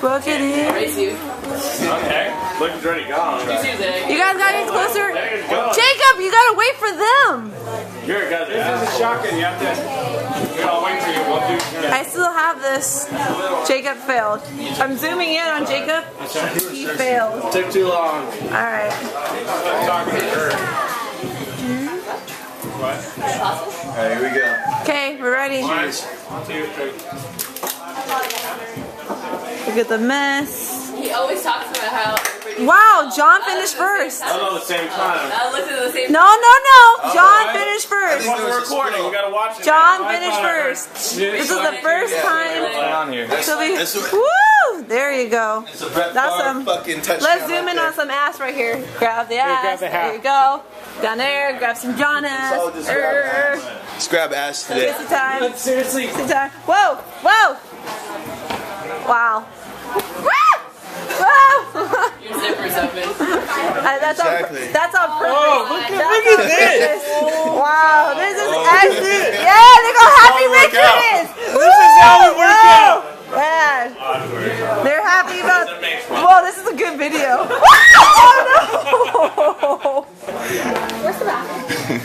Look at it. Okay. Look, already gone. You guys gotta get closer. Jacob, you gotta wait for them. Here, guys. This is a shotgun. You have to. I'll wait for you. We'll do. I still have this. Jacob failed. I'm zooming in on Jacob. He failed. Took too long. Alright. Alright, here we go. Okay, we're ready. 1, 2, 3. Look at the mess. He always talks about how. Wow, John finished first. All at the same time. I looked at the same. No. John finished first. We're recording. We gotta watch it. John finished first. This is the first time. Woo! There you go. That's some. Let's zoom in on some ass right here. Grab the ass. There you go. Down there. Grab some John ass. Let's grab ass today. It's the time. Seriously. It's the time. Whoa! Wow. Your zipper's open. That's on purpose. Oh, look at this. Wow, this is actually. Yeah, look how happy Richard is. This is how we work out. Man, they're happy about. Whoa, this is a good video. Oh no! Where's the bathroom?